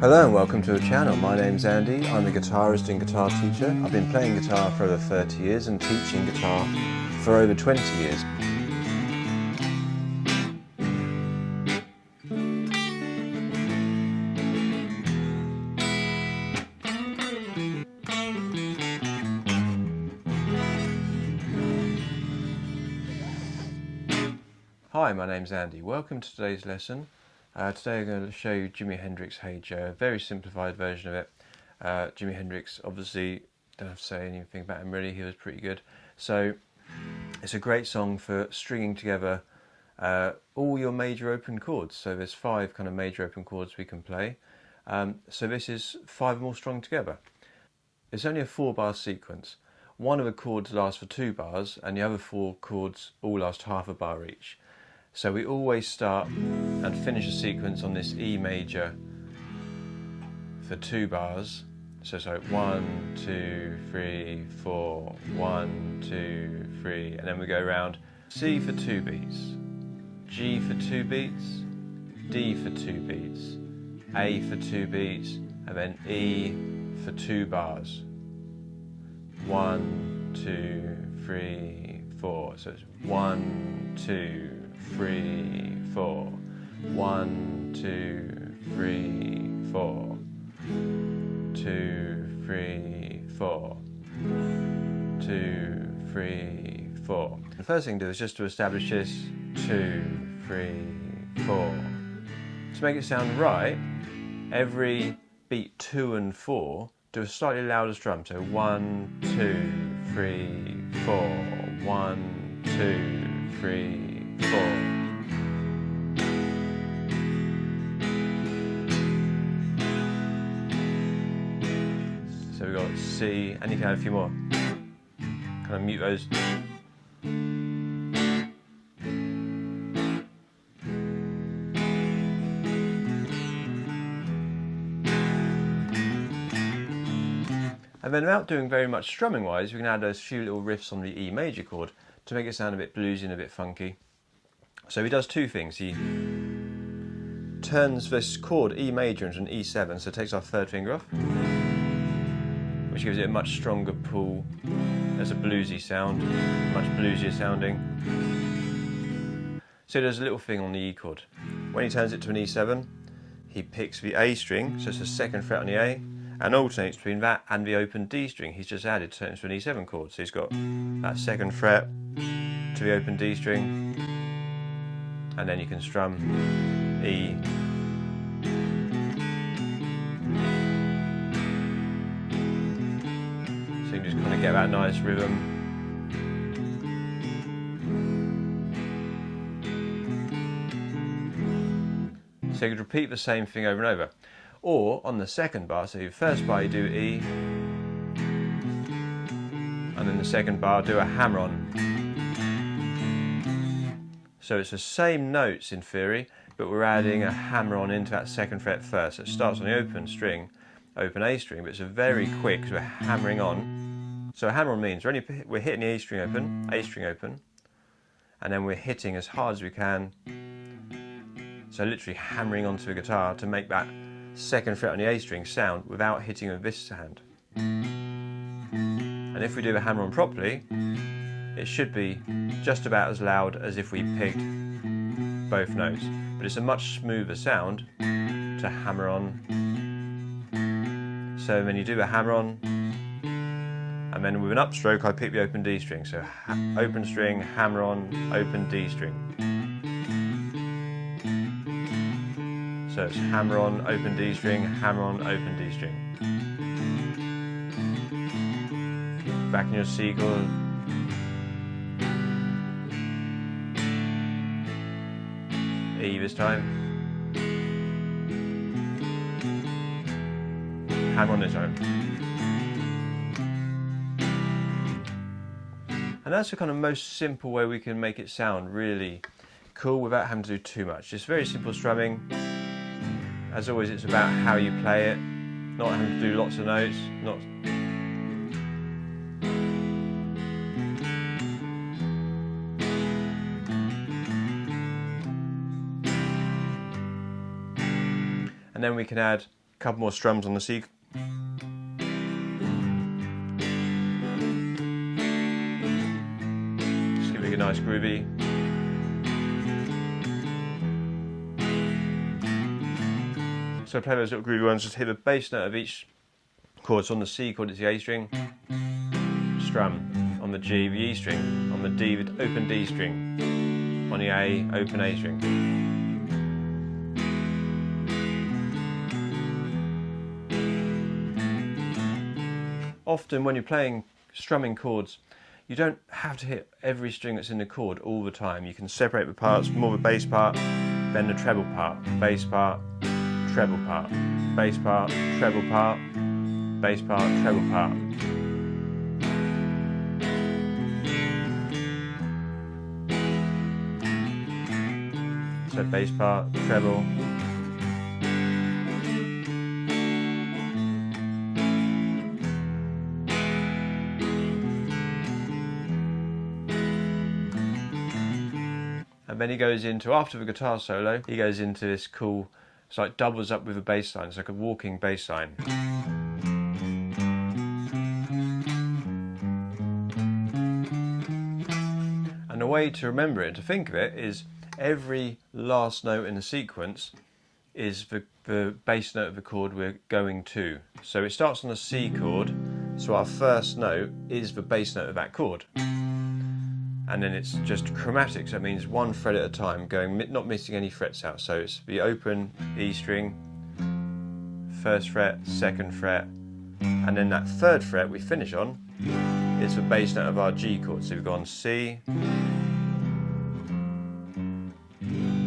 Hello and welcome to the channel. My name's Andy. I'm a guitarist and guitar teacher. I've been playing guitar for over 30 years and teaching guitar for over 20 years. Hi, my name's Andy. Welcome to today's lesson. Today I'm going to show you Jimi Hendrix Hey Joe, a very simplified version of it. Jimi Hendrix, obviously, don't have to say anything about him really, he was pretty good. So it's a great song for stringing together all your major open chords. So there's 5 kind of major open chords we can play. So this is 5 of them all strung together. It's only a 4-bar sequence. One of the chords lasts for 2 bars and the other 4 chords all last half a bar each. So we always start and finish a sequence on this E major for 2 bars. So 1, 2, 3, 4, 1, 2, 3, and then we go around C for 2 beats, G for 2 beats, D for 2 beats, A for 2 beats, and then E for 2 bars. 1, 2, 3, 4. So it's 1, 2, 3, 4. 1, 2, 3, 4. 2, 3, 4. 2, 3, 4. The first thing to do is just to establish this 2, 3, 4. To make it sound right, every beat 2 and 4 do a slightly louder strum. So 1, 2, 3, 4. 1, 2, 3, 4. So we've got C, and you can add a few more. Kind of mute those. And then without doing very much strumming wise, we can add those few little riffs on the E major chord to make it sound a bit bluesy and a bit funky. So he does 2 things. He turns this chord E major into an E7, so takes our 3rd finger off, which gives it a much stronger pull. There's a bluesy sound, much bluesier sounding. So there's a little thing on the E chord. When he turns it to an E7, he picks the A string, so it's the 2nd fret on the A, and alternates between that and the open D string. He's just added to an E7 chord. So he's got that 2nd fret to the open D string, and then you can strum E. So you can just kind of get that nice rhythm. So you could repeat the same thing over and over. Or on the 2nd bar, so your 1st bar you do E, and then the 2nd bar do a hammer-on. So it's the same notes in theory, but we're adding a hammer-on into that 2nd fret first. So it starts on the open string, open A string, but it's a very quick, so we're hammering on. So a hammer-on means we're hitting the A string open, and then we're hitting as hard as we can. So literally hammering onto the guitar to make that 2nd fret on the A string sound without hitting with this hand. And if we do the hammer on properly, it should be just about as loud as if we picked both notes. But it's a much smoother sound to hammer on. So when you do the hammer on, and then with an upstroke I pick the open D string. So open string, hammer on, open D string. So it's hammer on, open D string, hammer on, open D string. Back in your C chord. E this time. Hammer on this time. And that's the kind of most simple way we can make it sound really cool without having to do too much. Just very simple strumming. As always, it's about how you play it, not having to do lots of notes, and then we can add couple more strums on the C. Just give it a nice groovy. So play those little groovy ones, just hit the bass note of each chord. So on the C chord it's the A string, strum. On the G, the E string. On the D, the open D string. On the A, open A string. Often when you're playing strumming chords, you don't have to hit every string that's in the chord all the time. You can separate the parts, more the bass part, then the treble part, bass part, treble part, bass part, treble part, bass part, treble part. So bass part, treble. And then he goes into, after the guitar solo, he goes into this cool, it's like doubles up with a bass line. It's like a walking bass line. And the way to remember it, to think of it, is every last note in the sequence is the bass note of the chord we're going to. So it starts on the C chord, so our first note is the bass note of that chord. And then it's just chromatic, so it means one fret at a time, not missing any frets out. So it's the open E string, first fret, second fret, and then that third fret we finish on is the bass note of our G chord. So we've gone C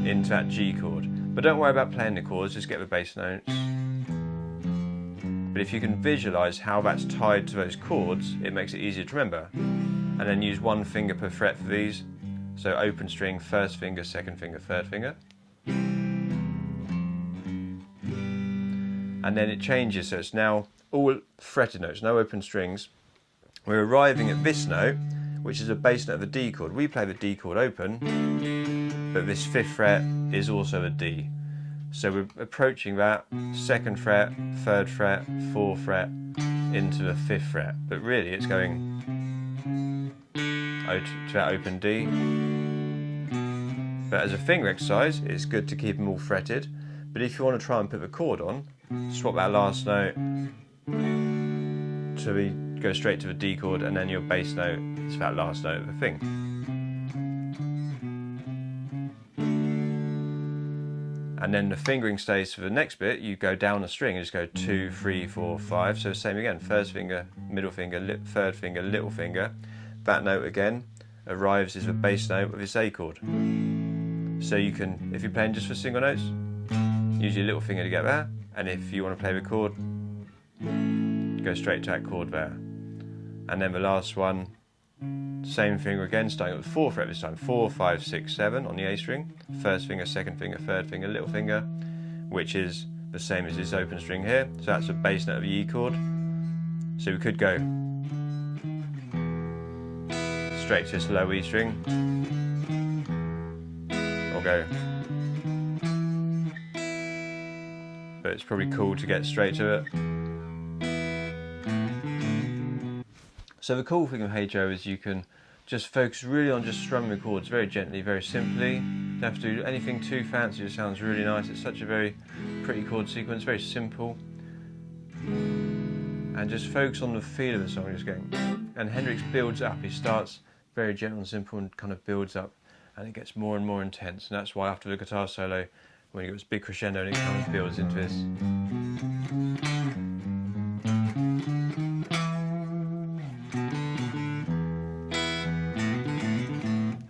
into that G chord. But don't worry about playing the chords, just get the bass notes. But if you can visualise how that's tied to those chords, it makes it easier to remember. And then use one finger per fret for these. So open string, first finger, second finger, third finger. And then it changes, so it's now all fretted notes, no open strings. We're arriving at this note, which is a bass note of the D chord. We play the D chord open, but this fifth fret is also a D. So we're approaching that second fret, third fret, fourth fret, into the fifth fret. But really it's going to that open D. But as a finger exercise, it's good to keep them all fretted. But if you want to try and put the chord on, swap that last note to go straight to the D chord, and then your bass note is that last note of the thing. And then the fingering stays for the next bit. You go down a string and just go 2, 3, 4, 5. So same again, first finger, middle finger, third finger, little finger. That note again arrives as the bass note of this A chord. So you can, if you're playing just for single notes, use your little finger to get there, and if you want to play the chord, go straight to that chord there. And then the last one, same finger again, starting at the 4th fret this time, 4, 5, 6, 7 on the A string, first finger, second finger, third finger, little finger, which is the same as this open string here. So that's the bass note of the E chord. So we could go straight to this low E string, or go, but it's probably cool to get straight to it. So the cool thing of Hey Joe is you can just focus really on just strumming the chords very gently, very simply. Don't have to do anything too fancy, it sounds really nice. It's such a very pretty chord sequence, very simple. And just focus on the feel of the song, just going. And Hendrix builds up, he starts very gentle and simple and kind of builds up, and it gets more and more intense. And that's why after the guitar solo, when it goes big crescendo and it kind of builds into this.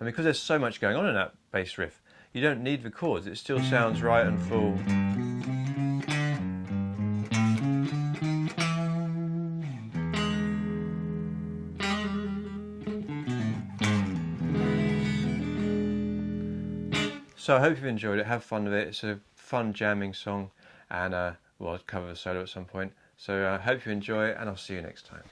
And because there's so much going on in that bass riff, you don't need the chords, it still sounds right and full. So I hope you've enjoyed it, have fun with it. It's a fun jamming song, and well, I'll cover the solo at some point. So I hope you enjoy it, and I'll see you next time.